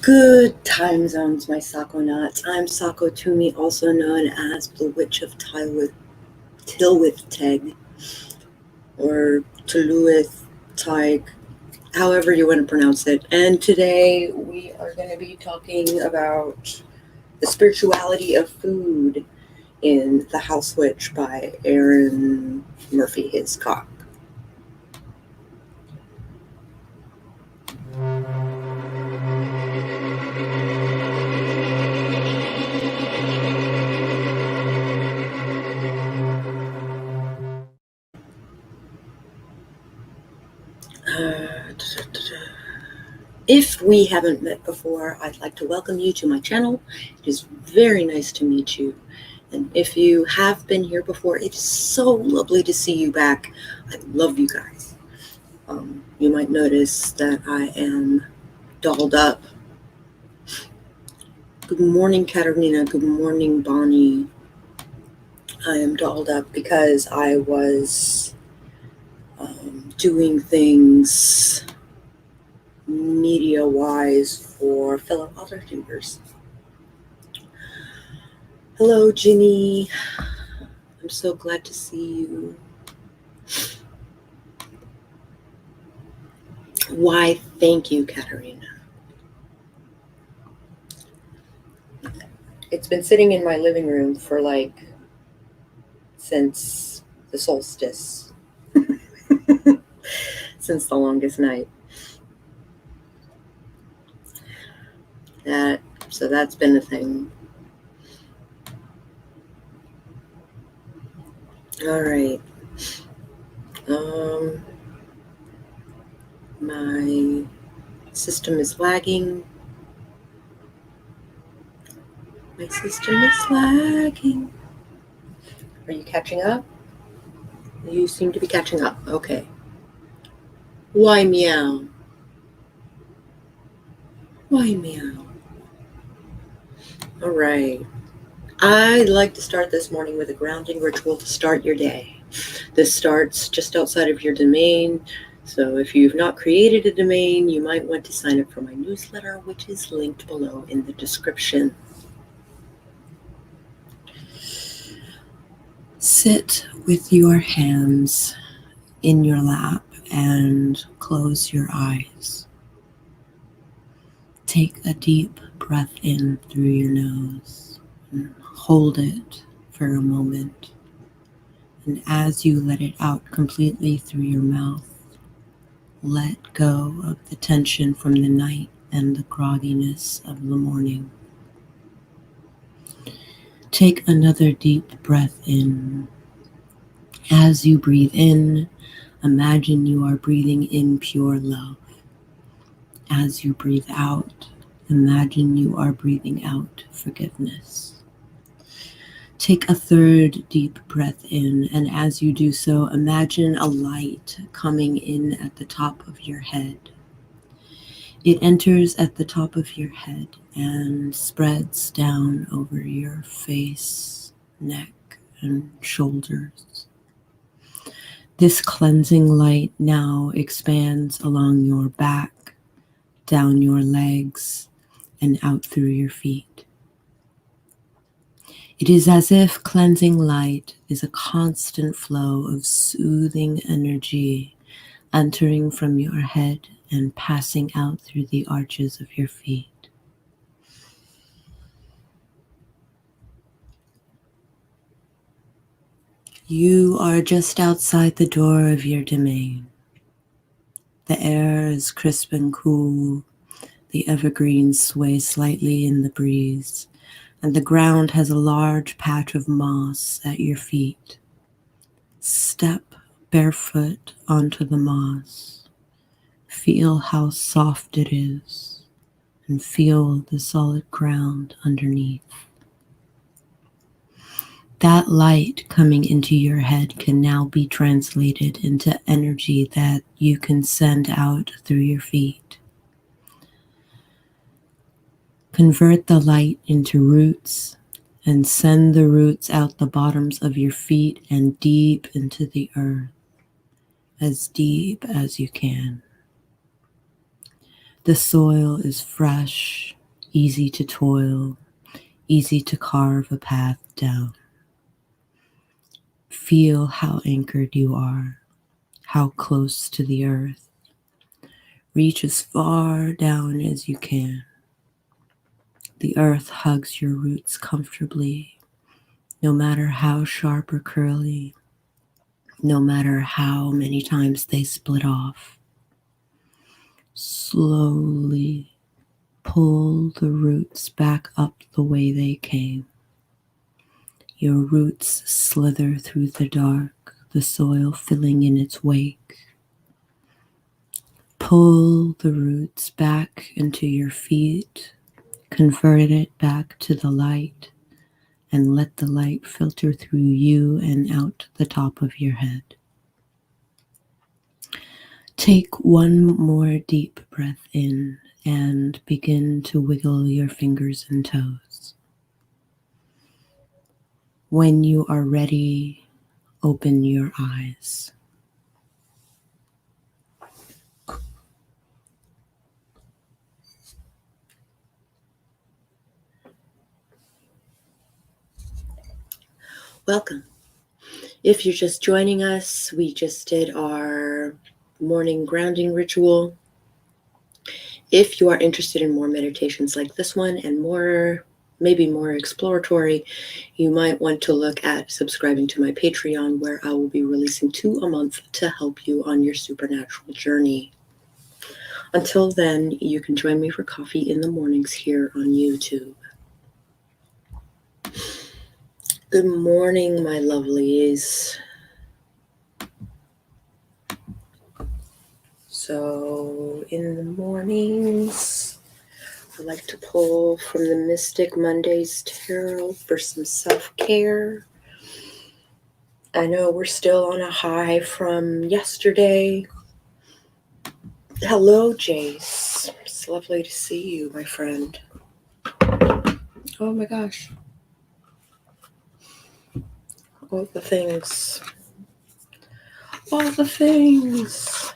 Good time zones, my Sakonauts. I'm Sako Tumi, also known as the Witch of Tylwyth Teg, or Tylwyth Teg, however you want to pronounce it. And today we are going to be talking about the spirituality of food in The House Witch by Aaron Murphy Hiscock. If we haven't met before, I'd like to welcome you to my channel. It is very nice to meet you. And if you have been here before, it's so lovely to see you back. I love you guys. You might notice that I am dolled up. Good morning, Katerina. Good morning, Bonnie. I am dolled up because I was doing things media-wise for fellow author tutors. Hello, Ginny. I'm so glad to see you. Why, thank you, Katerina. It's been sitting in my living room for since the solstice, since the longest night. So that's been a thing. All right. My system is lagging. My system is lagging. Are you catching up? You seem to be catching up. Okay. Why meow? Why meow? All right. I'd like to start this morning with a grounding ritual to start your day. This starts just outside of your domain. So if you've not created a domain, you might want to sign up for my newsletter, which is linked below in the description. Sit with your hands in your lap and close your eyes. Take a deep breath in through your nose and hold it for a moment. And as you let it out completely through your mouth, let go of the tension from the night and the grogginess of the morning. Take another deep breath in. As you breathe in, imagine you are breathing in pure love. As you breathe out, imagine you are breathing out forgiveness. Take a third deep breath in, and as you do so, imagine a light coming in at the top of your head. It enters at the top of your head and spreads down over your face, neck, and shoulders. This cleansing light now expands along your back, down your legs, and out through your feet. It is as if cleansing light is a constant flow of soothing energy entering from your head and passing out through the arches of your feet. You are just outside the door of your domain. The air is crisp and cool. The evergreens sway slightly in the breeze, and the ground has a large patch of moss at your feet. Step barefoot onto the moss. Feel how soft it is, and feel the solid ground underneath. That light coming into your head can now be translated into energy that you can send out through your feet. Convert the light into roots and send the roots out the bottoms of your feet and deep into the earth, as deep as you can. The soil is fresh easy to toil, easy to carve a path down. Feel how anchored you are, how close to the earth. Reach as far down as you can. The earth hugs your roots comfortably, no matter how sharp or curly, no matter how many times they split off. Slowly pull the roots back up the way they came. Your roots slither through the dark, the soil filling in its wake. Pull the roots back into your feet, convert it back to the light, and let the light filter through you and out the top of your head. Take one more deep breath in and begin to wiggle your fingers and toes. When you are ready, open your eyes. Welcome. If you're just joining us, we just did our morning grounding ritual. If you are interested in more meditations like this one and more, maybe more exploratory, you might want to look at subscribing to my Patreon, where I will be releasing 2 a month to help you on your supernatural journey. Until then, you can join me for coffee in the mornings here on YouTube. Good morning, my lovelies. So in the mornings, I like to pull from the Mystic Mondays Tarot for some self-care. I know we're still on a high from yesterday. Hello, Jace. It's lovely to see you, my friend. Oh my gosh. All the things. All the things.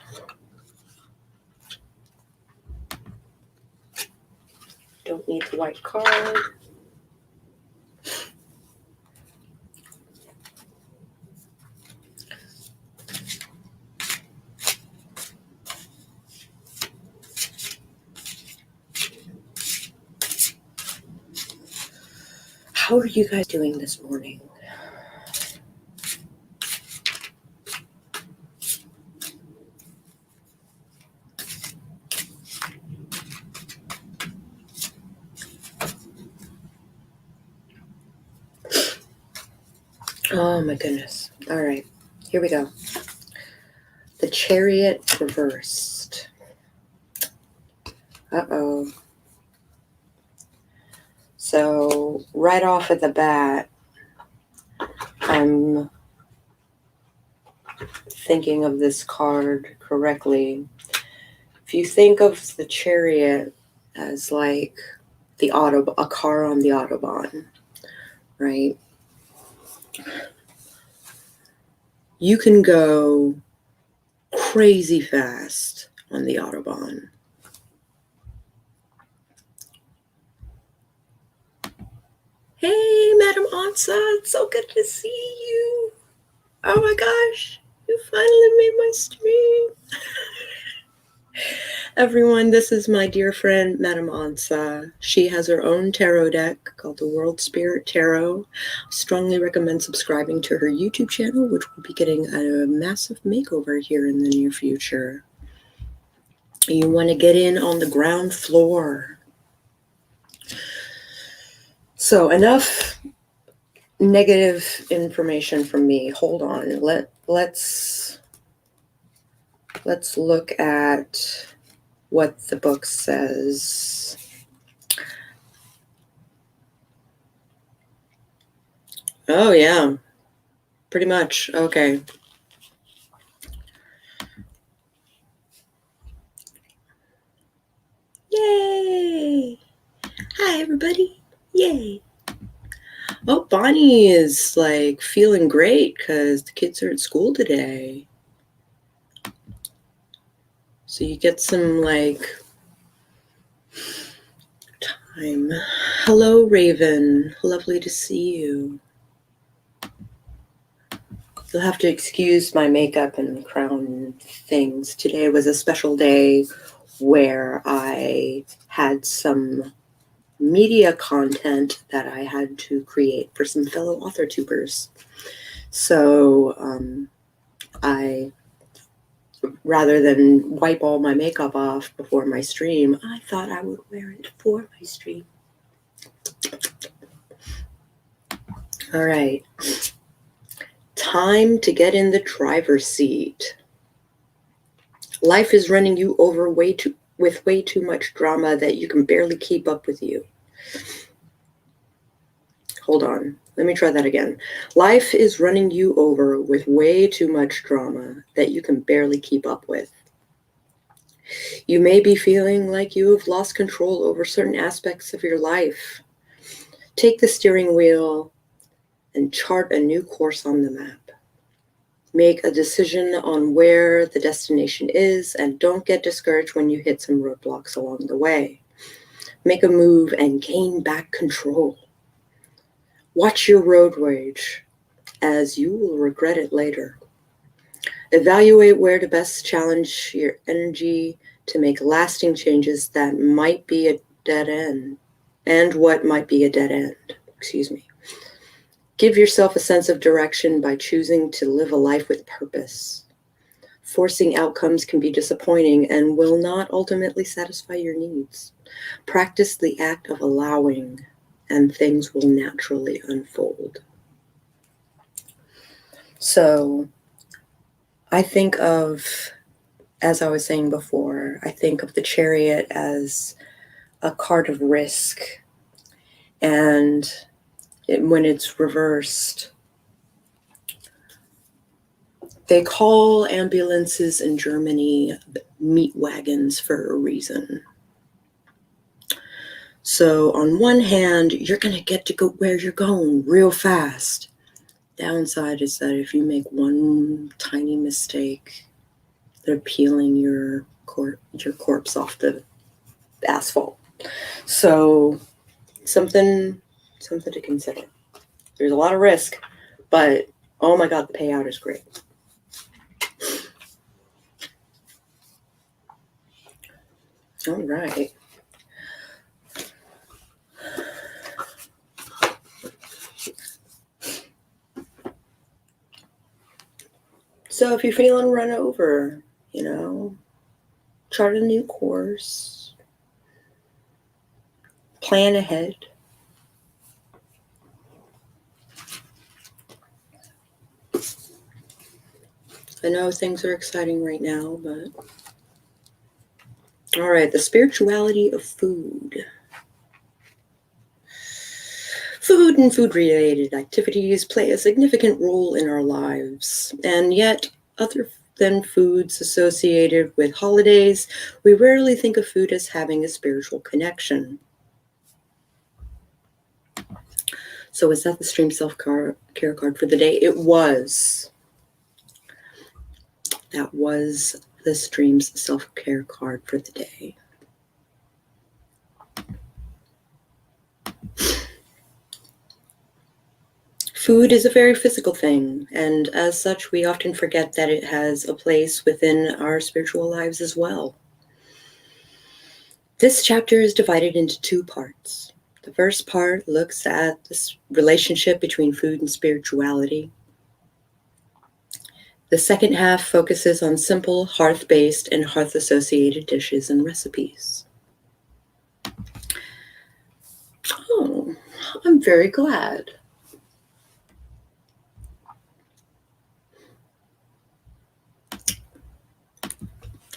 Don't need the white card. How are you guys doing this morning? Oh my goodness. All right, here we go. The Chariot reversed. Uh-oh. So right off of the bat, I'm thinking of this card correctly. If you think of the Chariot as like a car on the Autobahn, right? You can go crazy fast on the Autobahn. Hey, Madam Ansa, it's so good to see you. Oh my gosh, you finally made my stream. Everyone, this is my dear friend, Madam Ansa. She has her own tarot deck called the World Spirit Tarot. I strongly recommend subscribing to her YouTube channel, which will be getting a massive makeover here in the near future. You want to get in on the ground floor. So enough negative information from me. Hold on. Let's look at what the book says. Oh yeah, pretty much. Okay. Yay! Hi everybody. Yay. Oh, Bonnie is like feeling great because the kids are at school today. So you get some like Hello, Raven. Lovely to see you. You'll have to excuse my makeup and crown things. Today was a special day where I had some media content that I had to create for some fellow author tubers. So I, rather than wipe all my makeup off before my stream, I thought I would wear it for my stream. All right. Time to get in the driver's seat. Life is running you over with way too much drama that you can barely keep up with you. Hold on. Let me try that again. Life is running you over with way too much drama that you can barely keep up with. You may be feeling like you have lost control over certain aspects of your life. Take the steering wheel and chart a new course on the map. Make a decision on where the destination is and don't get discouraged when you hit some roadblocks along the way. Make a move and gain back control. Watch your road rage, as you will regret it later. Evaluate where to best challenge your energy to make lasting changes that might be a dead end, and what might be a dead end. Give yourself a sense of direction by choosing to live a life with purpose. Forcing outcomes can be disappointing and will not ultimately satisfy your needs. Practice the act of allowing, and things will naturally unfold. So I think of, as I was saying before, I think of the Chariot as a card of risk. And when it's reversed, they call ambulances in Germany meat wagons for a reason. So on one hand, you're going to get to go where you're going real fast. Downside is that if you make one tiny mistake, they're peeling your corpse off the asphalt. So something to consider. There's a lot of risk, but oh my God, the payout is great. All right. So if you're feeling run over, chart a new course, plan ahead. I know things are exciting right now, but all right, the spirituality of food. Food and food-related activities play a significant role in our lives, and yet, other than foods associated with holidays, we rarely think of food as having a spiritual connection. So is that the stream self-care card for the day? It was. That was the stream's self-care card for the day. Food is a very physical thing, and as such, we often forget that it has a place within our spiritual lives as well. This chapter is divided into two parts. The first part looks at this relationship between food and spirituality. The second half focuses on simple hearth-based and hearth-associated dishes and recipes. Oh, I'm very glad.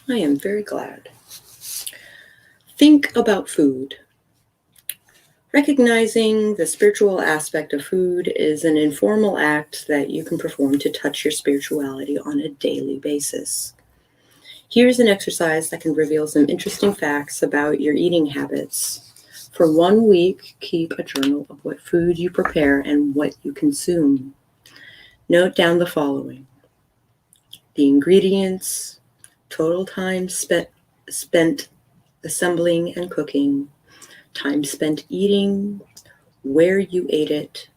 I am very glad. Think about food. Recognizing the spiritual aspect of food is an informal act that you can perform to touch your spirituality on a daily basis. Here's an exercise that can reveal some interesting facts about your eating habits. For 1 week, keep a journal of what food you prepare and what you consume. Note down the following: the ingredients, total time spent assembling and cooking, time spent eating, where you ate it,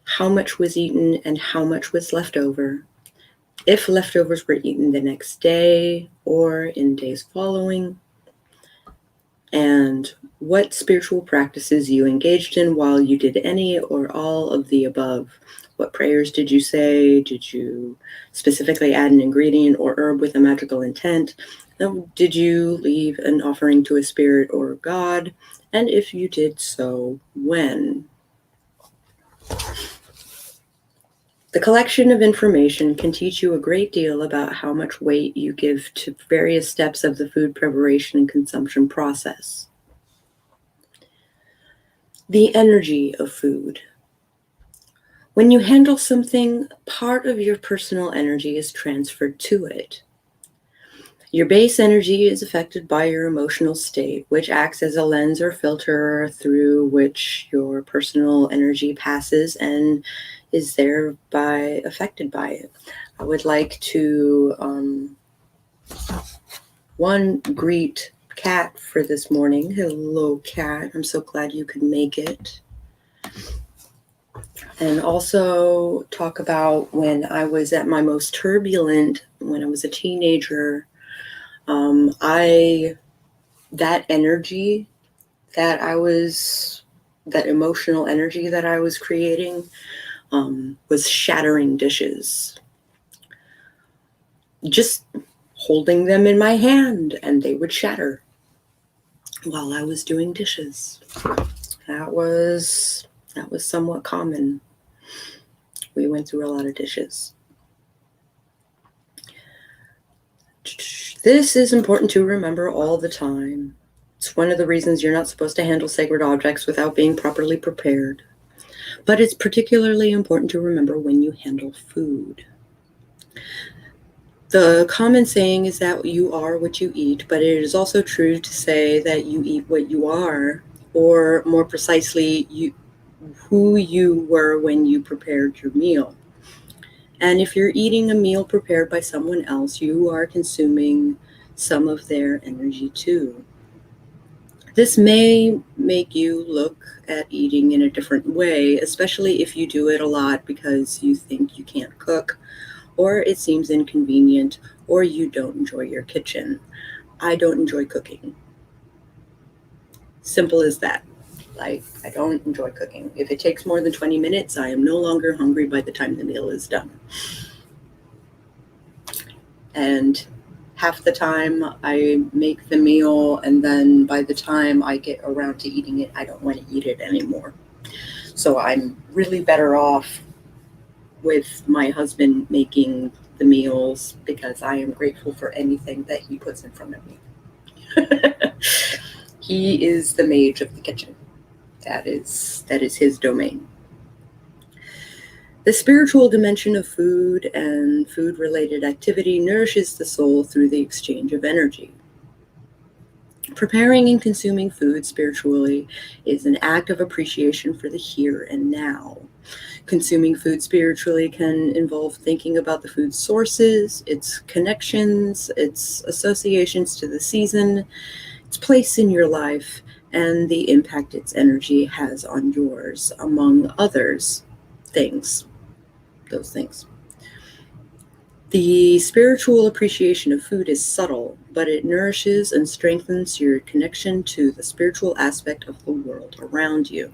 how much was eaten and how much was left over, if leftovers were eaten the next day or in days following, and what spiritual practices you engaged in while you did any or all of the above. What prayers did you say? Did you specifically add an ingredient or herb with a magical intent? Did you leave an offering to a spirit or God? And if you did so, when? The collection of information can teach you a great deal about how much weight you give to various steps of the food preparation and consumption process. The energy of food. When you handle something, part of your personal energy is transferred to it. Your base energy is affected by your emotional state, which acts as a lens or filter through which your personal energy passes and is thereby affected by it. I would like to, greet Kat for this morning. Hello, Kat. I'm so glad you could make it. And also talk about when I was at my most turbulent, when I was a teenager, that energy that that emotional energy that I was creating, was shattering dishes. Just holding them in my hand and they would shatter while I was doing dishes. That was somewhat common. We went through a lot of dishes. This is important to remember all the time. It's one of the reasons you're not supposed to handle sacred objects without being properly prepared. But it's particularly important to remember when you handle food. The common saying is that you are what you eat, but it is also true to say that you eat what you are, or more precisely, who you were when you prepared your meal. And if you're eating a meal prepared by someone else, you are consuming some of their energy too. This may make you look at eating in a different way, especially if you do it a lot because you think you can't cook, or it seems inconvenient, or you don't enjoy your kitchen. I don't enjoy cooking. Simple as that. I don't enjoy cooking. If it takes more than 20 minutes, I am no longer hungry by the time the meal is done. And half the time I make the meal, and then by the time I get around to eating it, I don't want to eat it anymore. So I'm really better off with my husband making the meals, because I am grateful for anything that he puts in front of me. He is the mage of the kitchen. That is his domain. The spiritual dimension of food and food-related activity nourishes the soul through the exchange of energy. Preparing and consuming food spiritually is an act of appreciation for the here and now. Consuming food spiritually can involve thinking about the food's sources, its connections, its associations to the season, its place in your life, and the impact its energy has on yours, among others things. Those things. The spiritual appreciation of food is subtle, but it nourishes and strengthens your connection to the spiritual aspect of the world around you.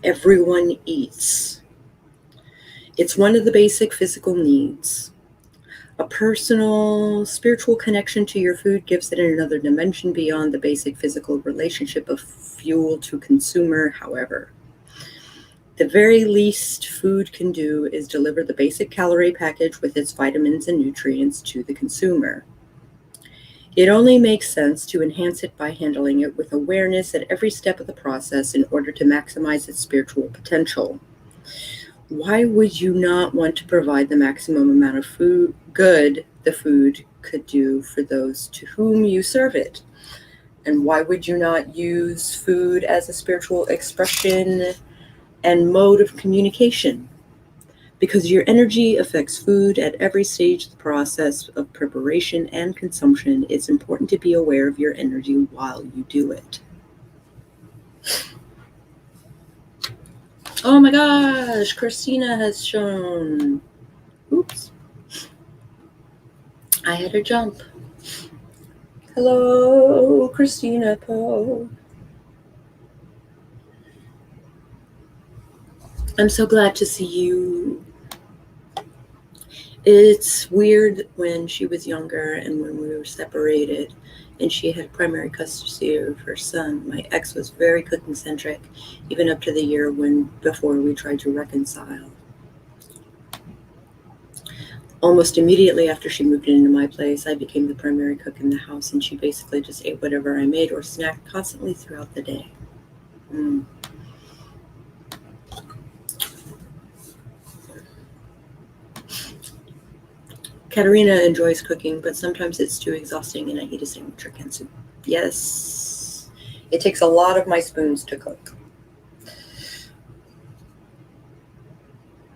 Everyone eats. It's one of the basic physical needs. A personal, spiritual connection to your food gives it another dimension beyond the basic physical relationship of fuel to consumer, however. The very least food can do is deliver the basic calorie package with its vitamins and nutrients to the consumer. It only makes sense to enhance it by handling it with awareness at every step of the process in order to maximize its spiritual potential. Why would you not want to provide the maximum amount of good the food could do for those to whom you serve it? And why would you not use food as a spiritual expression and mode of communication? Because your energy affects food at every stage of the process of preparation and consumption, it's important to be aware of your energy while you do it. Oh my gosh, Christina has shown. Oops. I had to jump. Hello, Christina Poe. I'm so glad to see you. It's weird when she was younger and when we were separated and she had primary custody of her son. My ex was very cooking centric, even up to the year before we tried to reconcile. Almost immediately after she moved into my place, I became the primary cook in the house, and she basically just ate whatever I made or snacked constantly throughout the day. Katerina enjoys cooking, but sometimes it's too exhausting and I eat a sandwich or canned soup. Yes, it takes a lot of my spoons to cook.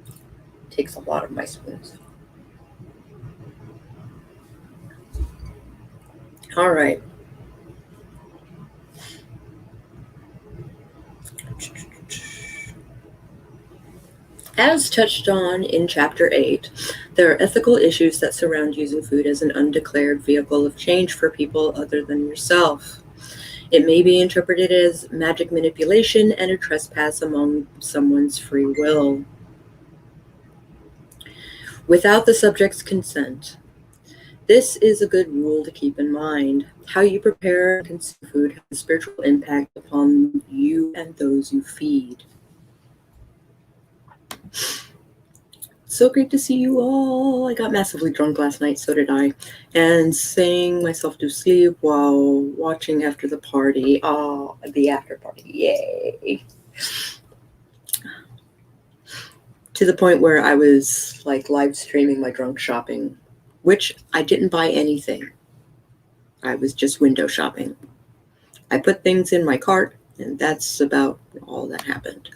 It takes a lot of my spoons. All right. As touched on in Chapter 8, there are ethical issues that surround using food as an undeclared vehicle of change for people other than yourself. It may be interpreted as magic manipulation and a trespass among someone's free will. Without the subject's consent. This is a good rule to keep in mind. How you prepare and consume food has a spiritual impact upon you and those you feed. So great to see you all. I got massively drunk last night, so did I, and sang myself to sleep while watching after the party. Oh, the after party, yay. To the point where I was like live streaming my drunk shopping, which I didn't buy anything. I was just window shopping. I put things in my cart, and that's about all that happened.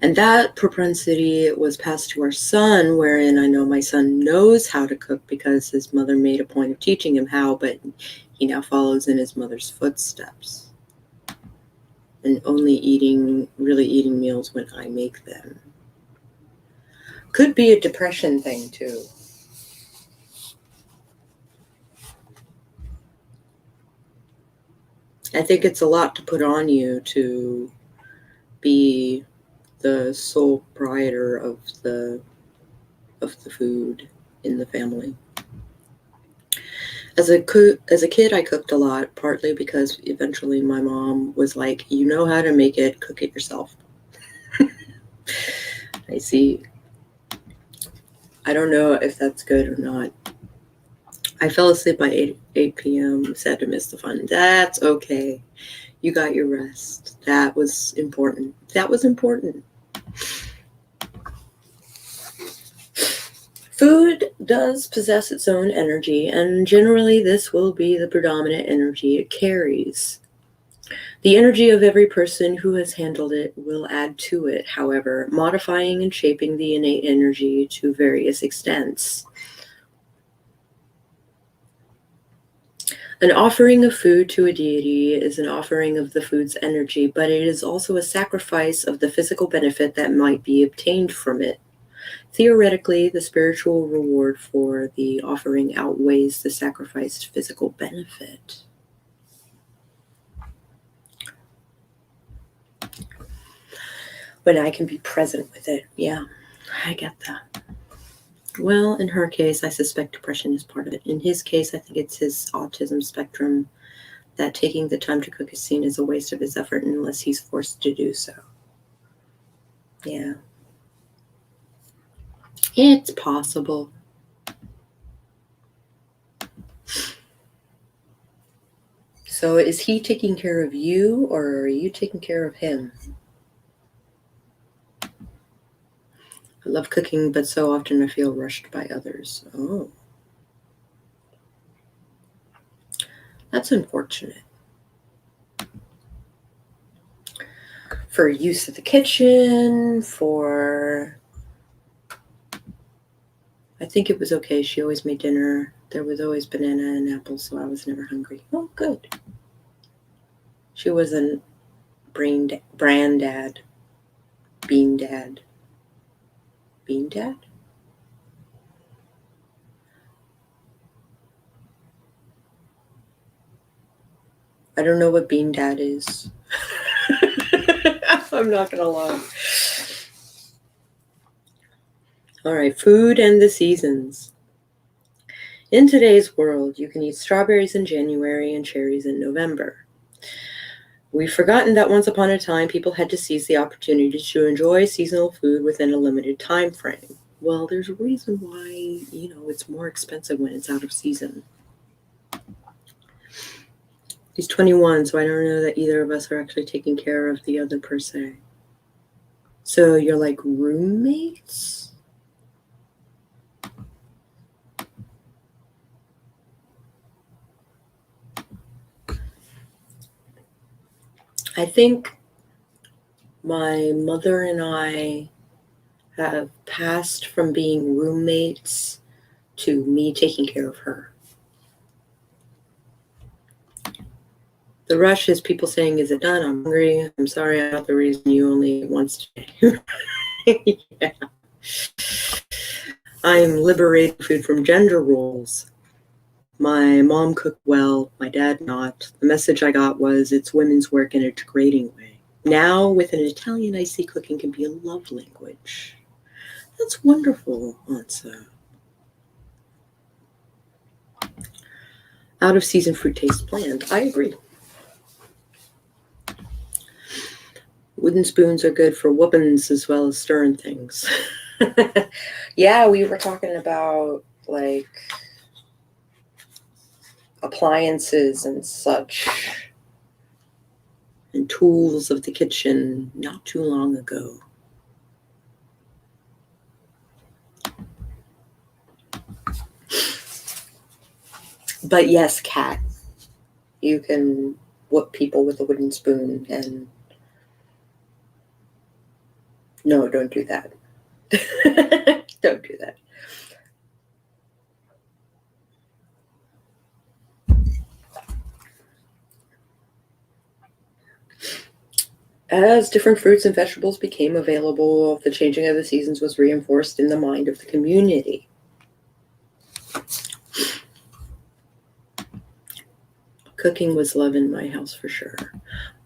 And that propensity was passed to our son, wherein I know my son knows how to cook because his mother made a point of teaching him how, but he now follows in his mother's footsteps. And really eating meals when I make them. Could be a depression thing, too. I think it's a lot to put on you to be the sole proprietor of the food in the family. As a kid, I cooked a lot, partly because eventually my mom was like, you know how to make it, cook it yourself. I see. I don't know if that's good or not. I fell asleep by 8 p.m., sad to miss the fun. That's okay. You got your rest. That was important. Food does possess its own energy, and generally this will be the predominant energy it carries. The energy of every person who has handled it will add to it, however, modifying and shaping the innate energy to various extents. An offering of food to a deity is an offering of the food's energy, but it is also a sacrifice of the physical benefit that might be obtained from it. Theoretically, the spiritual reward for the offering outweighs the sacrificed physical benefit. When I can be present with it, yeah, I get that. Well, in her case, I suspect depression is part of it. In his case, I think it's his autism spectrum that taking the time to cook is seen as a waste of his effort unless he's forced to do so. Yeah. It's possible. So is he taking care of you, or are you taking care of him? I love cooking, but so often I feel rushed by others. Oh. That's unfortunate. For use of the kitchen, for I think it was okay. She always made dinner. There was always banana and apples, so I was never hungry. Oh, good. She wasn't bran dad. Bean dad. Bean dad? I don't know what bean dad is. I'm not gonna lie. All right, food and the seasons. In today's world, you can eat strawberries in January and cherries in November. We've forgotten that once upon a time, people had to seize the opportunity to enjoy seasonal food within a limited time frame. Well, there's a reason why, it's more expensive when it's out of season. He's 21, so I don't know that either of us are actually taking care of the other per se. So you're like roommates? I think my mother and I have passed from being roommates to me taking care of her. The rush is people saying, is it done? I'm hungry. I'm sorry, I'm not the reason you only ate once today. Yeah. I'm liberating food from gender roles. My mom cooked well, my dad not. The message I got was it's women's work in a degrading way. Now, with an Italian, I see cooking can be a love language. That's wonderful, Ansa. Out of season fruit tastes bland. I agree. Wooden spoons are good for whoopings as well as stirring things. Yeah, we were talking about like appliances and such and tools of the kitchen not too long ago. But yes, Kat, you can whoop people with a wooden spoon and no, don't do that. Don't do that. As different fruits and vegetables became available, the changing of the seasons was reinforced in the mind of the community. Cooking was love in my house for sure.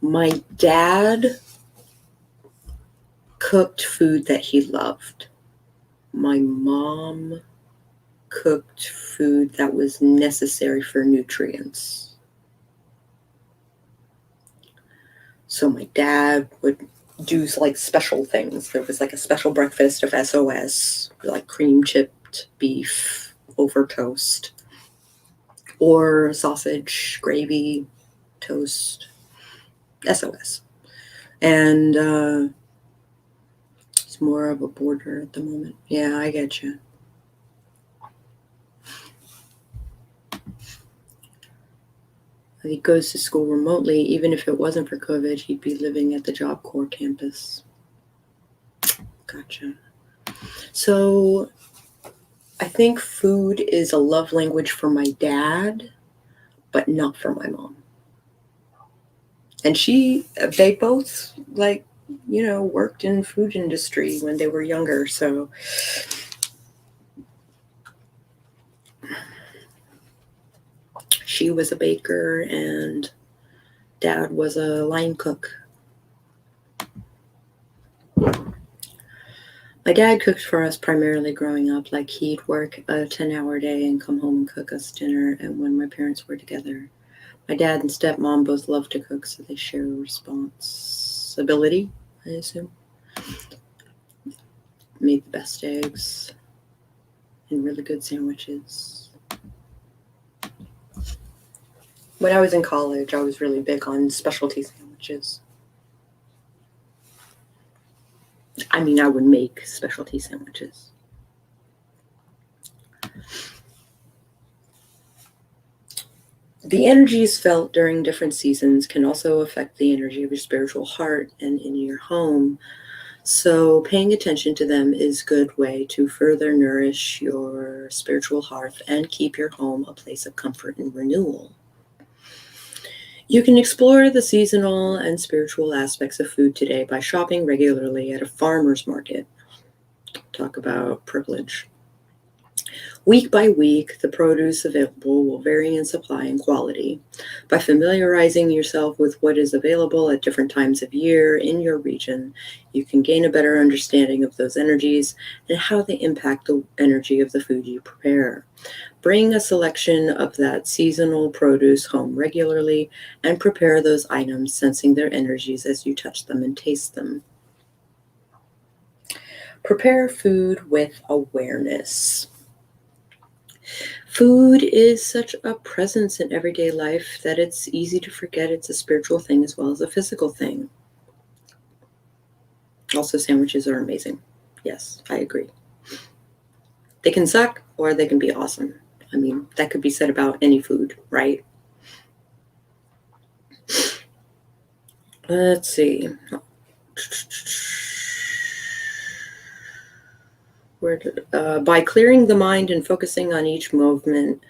My dad cooked food that he loved. My mom cooked food that was necessary for nutrients. So my dad would do like special things. There was like a special breakfast of SOS, like cream chipped beef over toast, or sausage, gravy, toast, SOS. And it's more of a border at the moment. Yeah, I get you. He goes to school remotely. Even if it wasn't for COVID, he'd be living at the Job Corps campus. Gotcha. So I think food is a love language for my dad, but not for my mom. And they both worked in food industry when they were younger. So she was a baker and dad was a line cook. My dad cooked for us primarily growing up. Like he'd work a 10-hour day and come home and cook us dinner. And when my parents were together, my dad and stepmom both love to cook, so they share responsibility, I assume. Made the best eggs and really good sandwiches. When I was in college, I was really big on specialty sandwiches. I mean, I would make specialty sandwiches. The energies felt during different seasons can also affect the energy of your spiritual heart and in your home. So paying attention to them is a good way to further nourish your spiritual hearth and keep your home a place of comfort and renewal. You can explore the seasonal and spiritual aspects of food today by shopping regularly at a farmer's market. Talk about privilege. Week by week, the produce available will vary in supply and quality. By familiarizing yourself with what is available at different times of year in your region, you can gain a better understanding of those energies and how they impact the energy of the food you prepare. Bring a selection of that seasonal produce home regularly and prepare those items, sensing their energies as you touch them and taste them. Prepare food with awareness. Food is such a presence in everyday life that it's easy to forget it's a spiritual thing as well as a physical thing. Also, sandwiches are amazing. Yes, I agree. They can suck or they can be awesome. I mean, that could be said about any food, right? Let's see. By clearing the mind and focusing on each movement,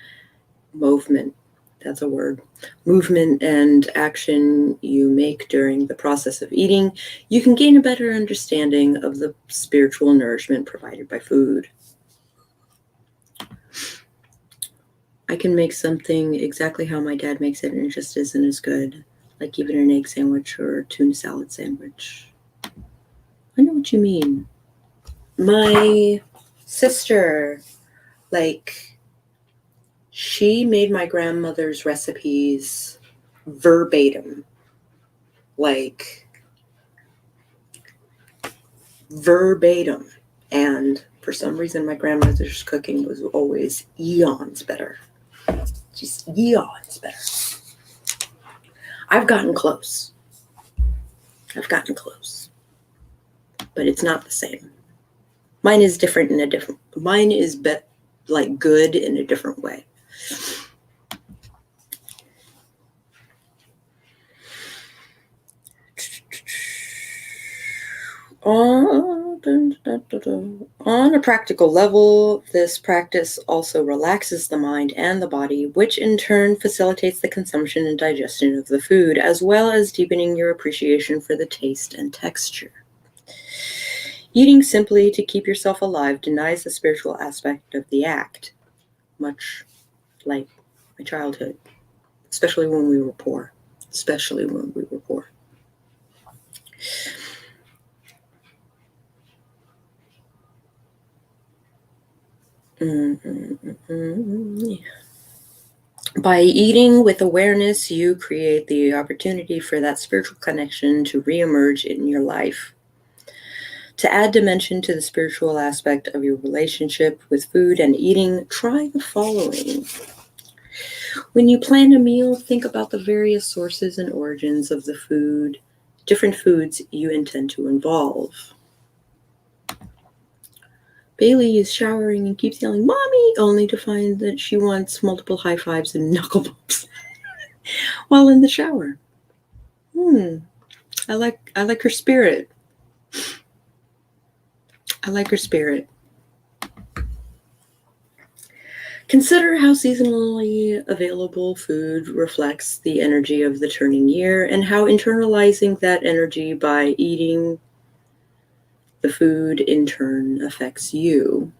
that's a word, movement and action you make during the process of eating, you can gain a better understanding of the spiritual nourishment provided by food. I can make something exactly how my dad makes it and it just isn't as good, like even an egg sandwich or a tuna salad sandwich. I know what you mean. My sister, she made my grandmother's recipes verbatim. Verbatim. And for some reason, my grandmother's cooking was always eons better. Just eons better. I've gotten close. But it's not the same. Mine is different mine is good in a different way. On a practical level, this practice also relaxes the mind and the body, which in turn facilitates the consumption and digestion of the food, as well as deepening your appreciation for the taste and texture. Eating simply to keep yourself alive denies the spiritual aspect of the act, much like my childhood, especially when we were poor. By eating with awareness, you create the opportunity for that spiritual connection to reemerge in your life. To add dimension to the spiritual aspect of your relationship with food and eating, try the following. When you plan a meal, think about the various sources and origins of the food, different foods you intend to involve. Bailey is showering and keeps yelling, "Mommy!" only to find that she wants multiple high fives and knuckle bumps while in the shower. I like her spirit. Consider how seasonally available food reflects the energy of the turning year and how internalizing that energy by eating the food in turn affects you.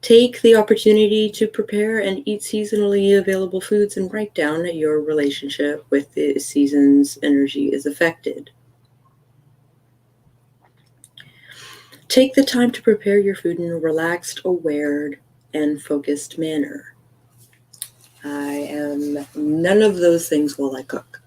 Take the opportunity to prepare and eat seasonally available foods and write down that your relationship with the season's energy is affected. Take the time to prepare your food in a relaxed, aware, and focused manner. I am none of those things while I cook.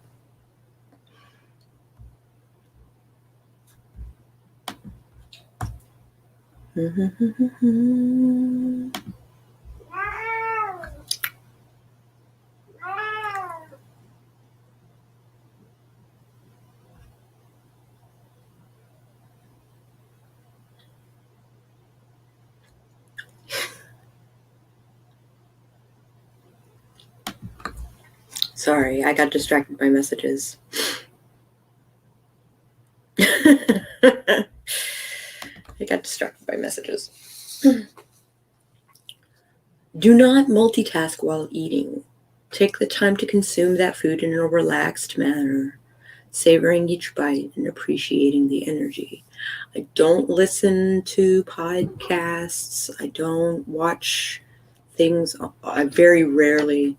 Sorry, I got distracted by messages. I got distracted by messages. Do not multitask while eating. Take the time to consume that food in a relaxed manner, savoring each bite and appreciating the energy. I don't listen to podcasts. I don't watch things. I very rarely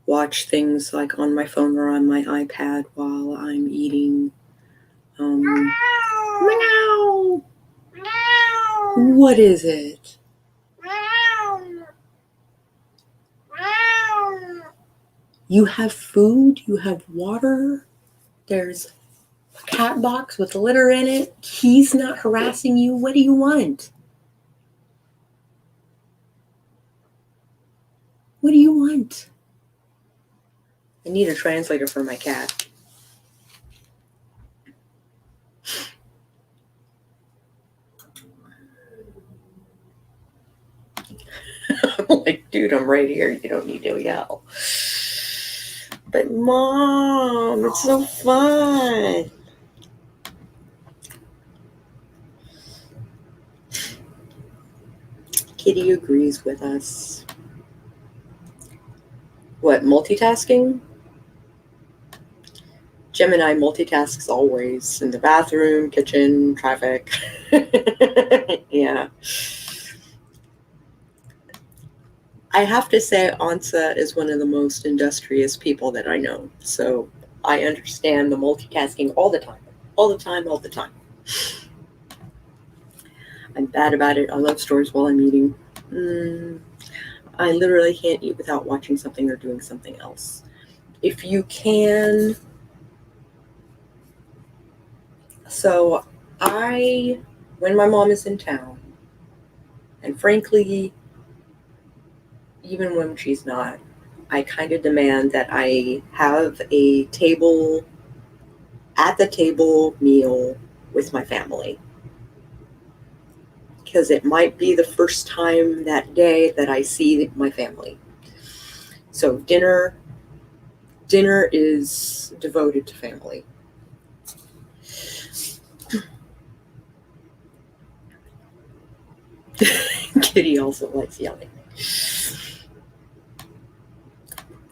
watch things like on my phone or on my iPad while I'm eating. Meow. What is it? You have food, you have water, there's a cat box with litter in it. He's not harassing you. What do you want? What do you want? I need a translator for my cat. I'm like, dude, I'm right here. You don't need to yell. But Mom, it's so fun. Kitty agrees with us. What, multitasking? Gemini multitasks always. In the bathroom, kitchen, traffic. Yeah. I have to say Ansa is one of the most industrious people that I know. So I understand the multitasking all the time. All the time. I'm bad about it. I love stories while I'm eating. I literally can't eat without watching something or doing something else. If you can... So when my mom is in town, and frankly, even when she's not, I kind of demand that I have a at the table meal with my family. Because it might be the first time that day that I see my family. So dinner is devoted to family. Kitty also likes yelling.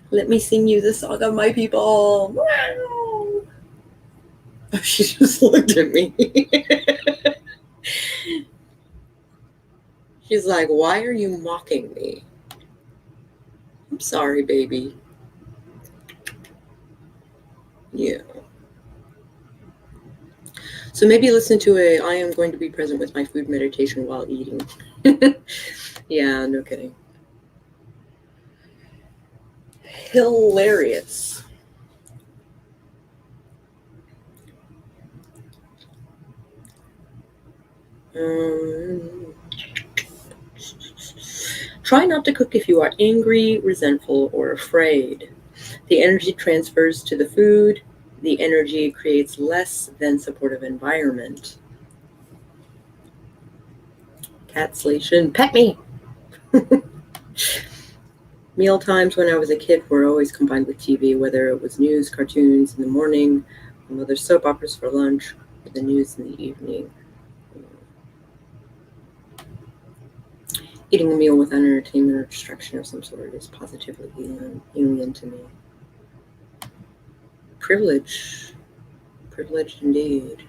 Let me sing you the song of my people. Wow. She just looked at me. She's like, why are you mocking me? I'm sorry, baby. Yeah. So maybe listen to I am going to be present with my food meditation while eating. Yeah, no kidding. Hilarious. Try not to cook if you are angry, resentful, or afraid. The energy transfers to the food. The energy creates less than supportive environment. Catslation, pet me! Meal times when I was a kid were always combined with TV, whether it was news, cartoons in the morning, my mother's soap operas for lunch, or the news in the evening. Eating a meal without entertainment or distraction of some sort is positively alien to me. Privilege indeed.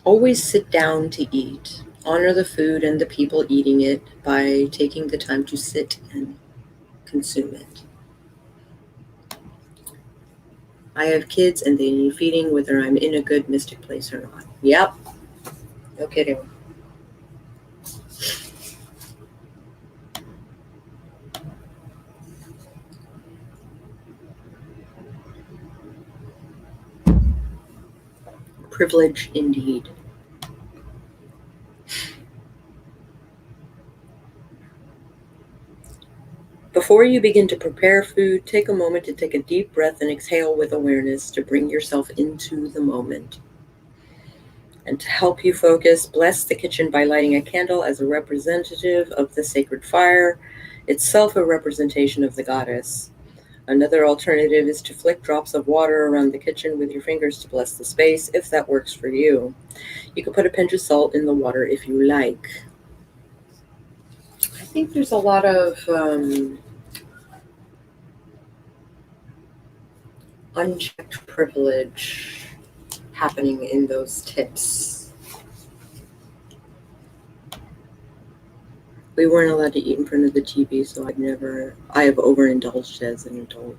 Always sit down to eat. Honor the food and the people eating it by taking the time to sit and consume it. I have kids and they need feeding whether I'm in a good mystic place or not. Yep. No kidding. Privilege indeed. Before you begin to prepare food, take a moment to take a deep breath and exhale with awareness to bring yourself into the moment. And to help you focus, bless the kitchen by lighting a candle as a representative of the sacred fire, itself a representation of the goddess. Another alternative is to flick drops of water around the kitchen with your fingers to bless the space, if that works for you. You can put a pinch of salt in the water if you like. I think there's a lot of unchecked privilege happening in those tips. We weren't allowed to eat in front of the TV, so I have overindulged as an adult.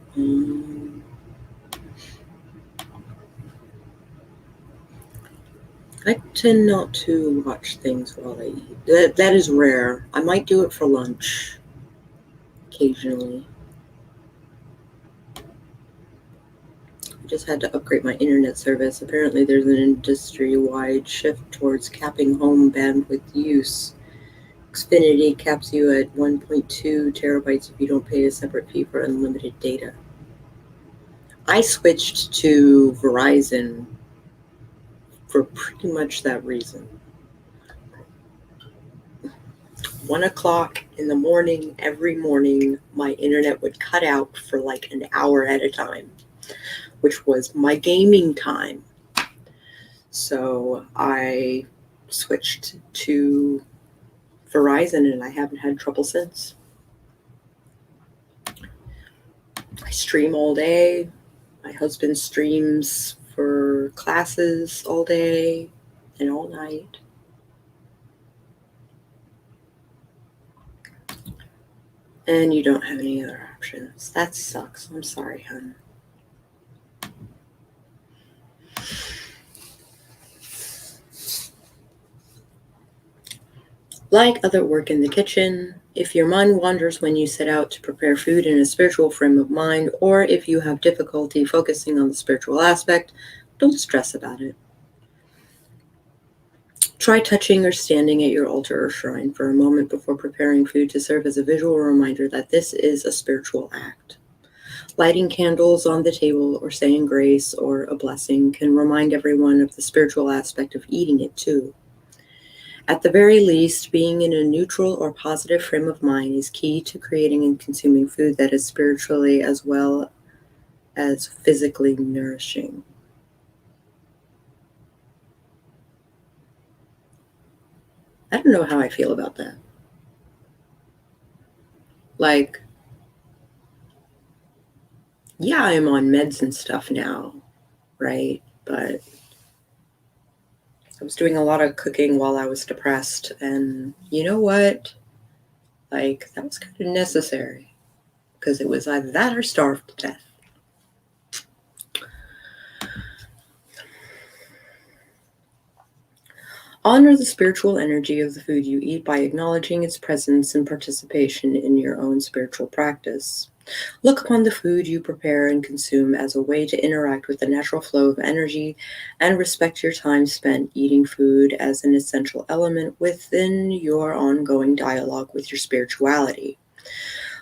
I tend not to watch things while I eat. That is rare. I might do it for lunch, occasionally. I just had to upgrade my internet service. Apparently there's an industry-wide shift towards capping home bandwidth use. Xfinity caps you at 1.2 terabytes if you don't pay a separate fee for unlimited data. I switched to Verizon for pretty much that reason. 1 o'clock in the morning, every morning, my internet would cut out for like an hour at a time, which was my gaming time. So I switched to Verizon and I haven't had trouble since. I stream all day. My husband streams for classes all day and all night. And you don't have any other options. That sucks. I'm sorry, hon. Like other work in the kitchen, if your mind wanders when you set out to prepare food in a spiritual frame of mind, or if you have difficulty focusing on the spiritual aspect, don't stress about it. Try touching or standing at your altar or shrine for a moment before preparing food to serve as a visual reminder that this is a spiritual act. Lighting candles on the table or saying grace or a blessing can remind everyone of the spiritual aspect of eating it too. At the very least, being in a neutral or positive frame of mind is key to creating and consuming food that is spiritually as well as physically nourishing. I don't know how I feel about that. Like, yeah, I'm on meds and stuff now, right? But I was doing a lot of cooking while I was depressed, and you know what? Like, that was kind of necessary, because it was either that or starve to death. Honor the spiritual energy of the food you eat by acknowledging its presence and participation in your own spiritual practice. Look upon the food you prepare and consume as a way to interact with the natural flow of energy and respect your time spent eating food as an essential element within your ongoing dialogue with your spirituality.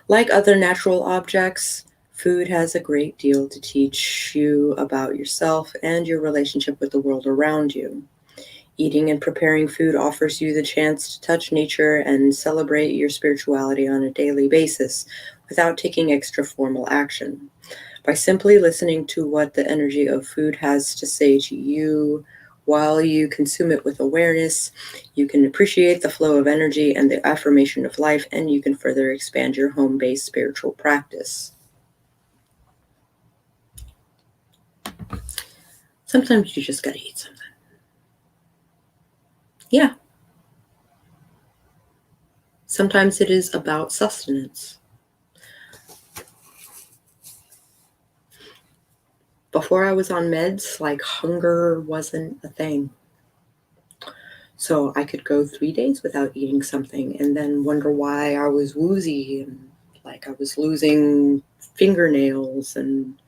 Like other natural objects, food has a great deal to teach you about yourself and your relationship with the world around you. Eating and preparing food offers you the chance to touch nature and celebrate your spirituality on a daily basis without taking extra formal action. By simply listening to what the energy of food has to say to you while you consume it with awareness, you can appreciate the flow of energy and the affirmation of life, and you can further expand your home-based spiritual practice. Sometimes you just gotta eat something. Yeah. Sometimes it is about sustenance. Before I was on meds, like, hunger wasn't a thing. So I could go 3 days without eating something and then wonder why I was woozy and like I was losing fingernails and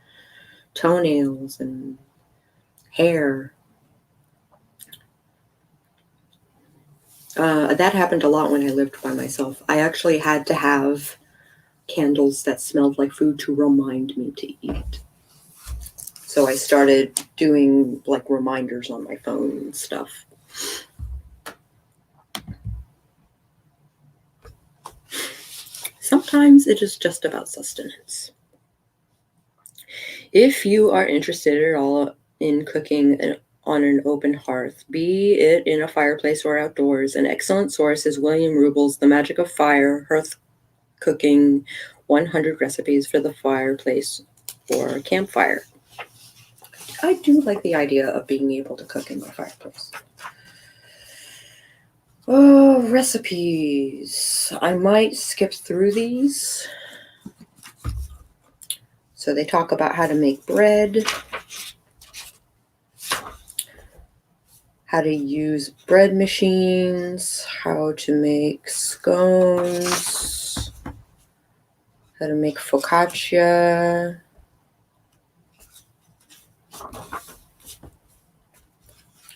toenails and hair. That happened a lot when I lived by myself. I actually had to have candles that smelled like food to remind me to eat. So I started doing like reminders on my phone and stuff. Sometimes it is just about sustenance. If you are interested at all in cooking on an open hearth, be it in a fireplace or outdoors, an excellent source is William Rubel's The Magic of Fire, Hearth Cooking 100 Recipes for the Fireplace or Campfire. I do like the idea of being able to cook in my fireplace. Oh, recipes. I might skip through these. So they talk about how to make bread, how to use bread machines, how to make scones, how to make focaccia,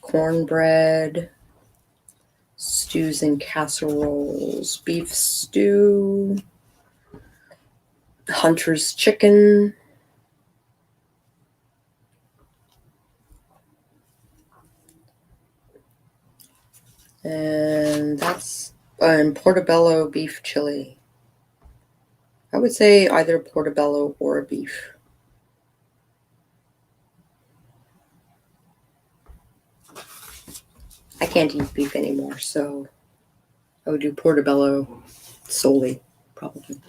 cornbread, stews and casseroles, beef stew, hunter's chicken, and that's portobello beef chili. I would say either portobello or beef. I can't eat beef anymore, so I would do portobello solely, probably.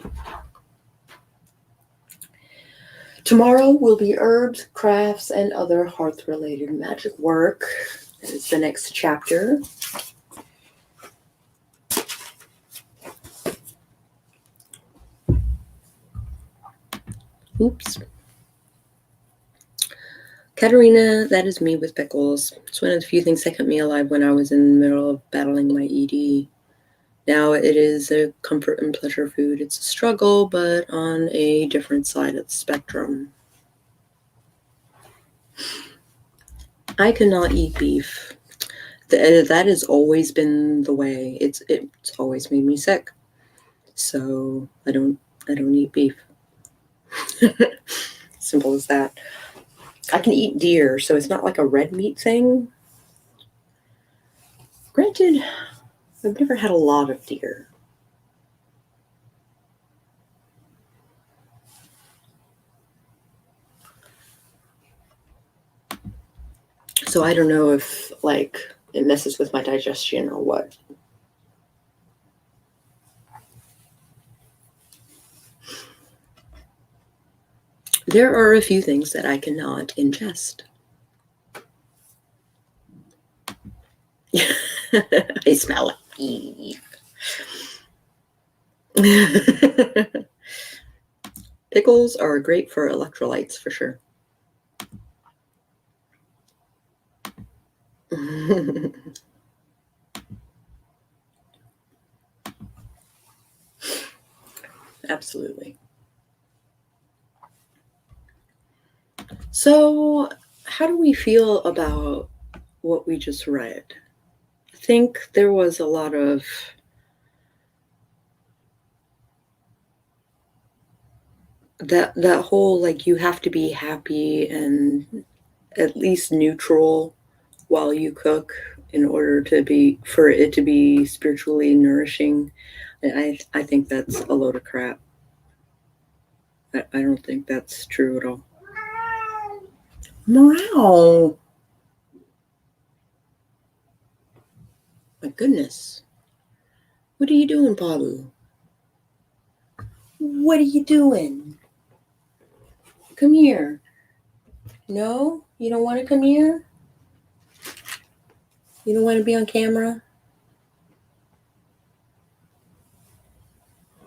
Tomorrow will be herbs, crafts, and other hearth-related magic work. It's the next chapter. Oops. Katerina, that is me with pickles. It's one of the few things that kept me alive when I was in the middle of battling my ED. Now it is a comfort and pleasure food. It's a struggle, but on a different side of the spectrum. I cannot eat beef. That has always been the way. It's always made me sick. So I don't eat beef. Simple as that. I can eat deer, so it's not like a red meat thing. Granted, I've never had a lot of deer. So I don't know if like it messes with my digestion or what. There are a few things that I cannot ingest. I smell like beef. Pickles are great for electrolytes for sure. Absolutely. So, how do we feel about what we just read? I think there was a lot of that whole like you have to be happy and at least neutral while you cook in order for it to be spiritually nourishing. I think that's a load of crap. I don't think that's true at all. Morale. My goodness. What are you doing, Babu? What are you doing? Come here. No? You don't want to come here? You don't want to be on camera?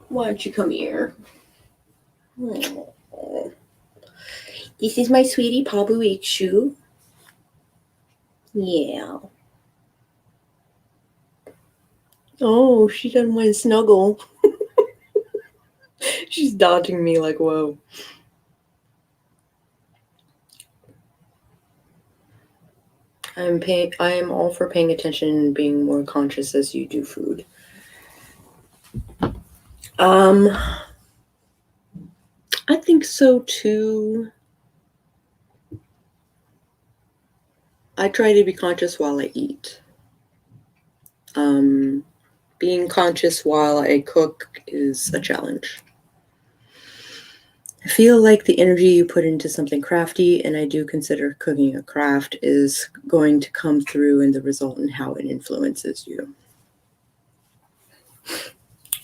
Why don't you come here? Oh. This is my sweetie Pabu Ikshu. Yeah. Oh, she doesn't want to snuggle. She's dodging me like, whoa. I am all for paying attention and being more conscious as you do food. I think so too. I try to be conscious while I eat. Being conscious while I cook is a challenge. I feel like the energy you put into something crafty, and I do consider cooking a craft, is going to come through in the result and how it influences you.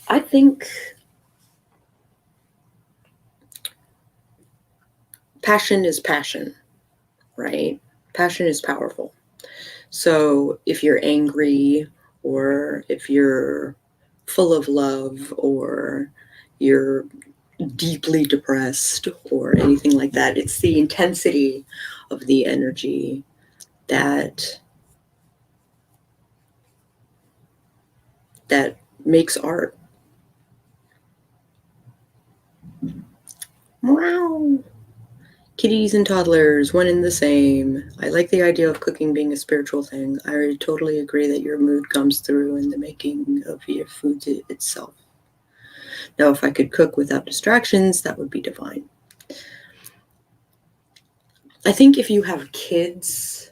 I think passion is passion, right? Passion is powerful. So if you're angry, or if you're full of love, or you're deeply depressed, or anything like that, it's the intensity of the energy that makes art. Wow. Kitties and toddlers, one and the same. I like the idea of cooking being a spiritual thing. I totally agree that your mood comes through in the making of your food itself. Now, if I could cook without distractions, that would be divine. I think if you have kids,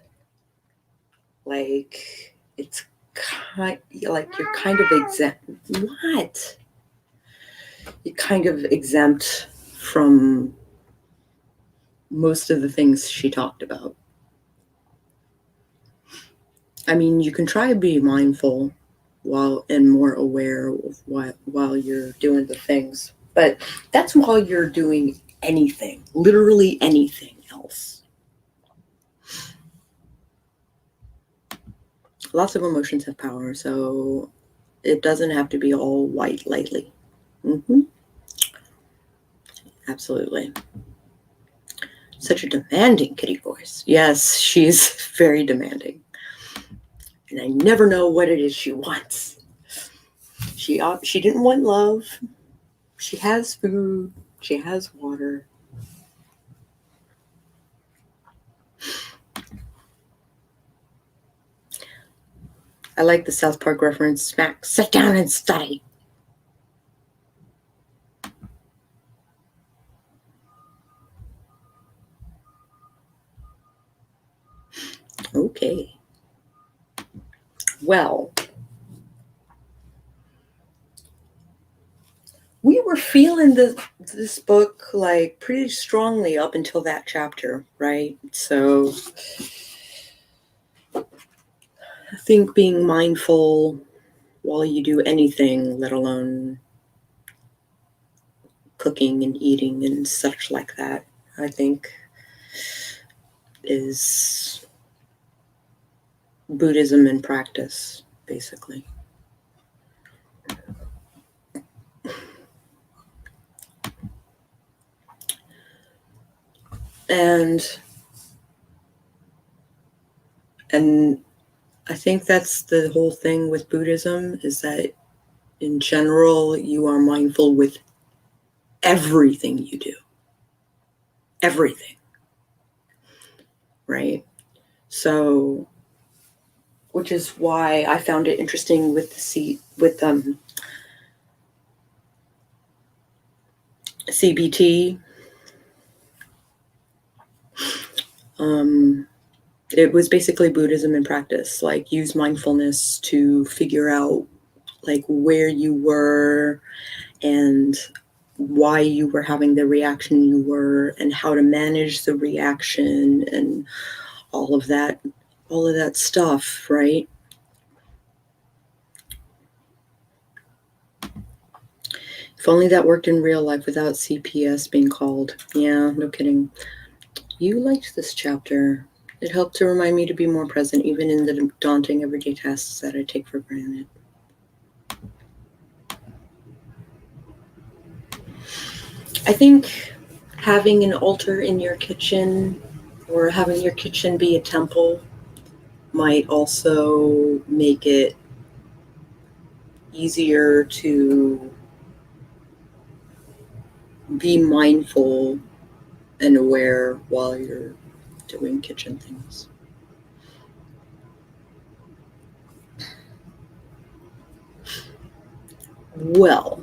like, it's kind like you're kind of exempt. What? You're kind of exempt from most of the things she talked about. I mean, you can try to be mindful and more aware of while you're doing the things, but that's while you're doing anything, literally anything else. Lots of emotions have power, so it doesn't have to be all white lately. Absolutely. Such a demanding kitty voice. Yes, she's very demanding. And I never know what it is she wants. She didn't want love. She has food. She has water. I like the South Park reference. Smack, sit down and study. Okay. Well, we were feeling this book like pretty strongly up until that chapter, right? So I think being mindful while you do anything, let alone cooking and eating and such like that, I think is Buddhism in practice, basically. And I think that's the whole thing with Buddhism, is that in general, you are mindful with everything you do. Everything. Right? So, which is why I found it interesting with CBT. It was basically Buddhism in practice, like use mindfulness to figure out like where you were and why you were having the reaction you were and how to manage the reaction and all of that stuff, right? If only that worked in real life without CPS being called. Yeah, no kidding. You liked this chapter. It helped to remind me to be more present, even in the daunting everyday tasks that I take for granted. I think having an altar in your kitchen or having your kitchen be a temple might also make it easier to be mindful and aware while you're doing kitchen things. Well,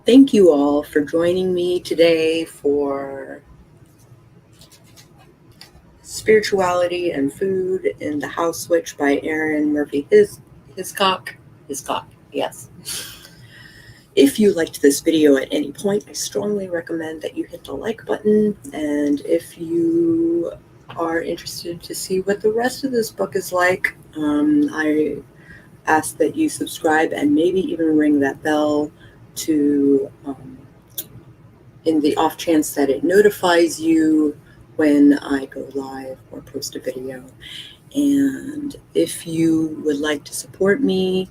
thank you all for joining me today for Spirituality and Food in the House Switch by Aaron Murphy Hiscock, yes. If you liked this video at any point, I strongly recommend that you hit the like button, and if you are interested to see what the rest of this book is like, I ask that you subscribe and maybe even ring that bell to in the off chance that it notifies you when I go live or post a video. And if you would like to support me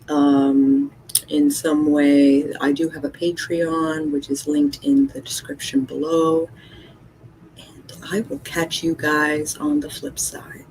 in some way, I do have a Patreon, which is linked in the description below. And I will catch you guys on the flip side.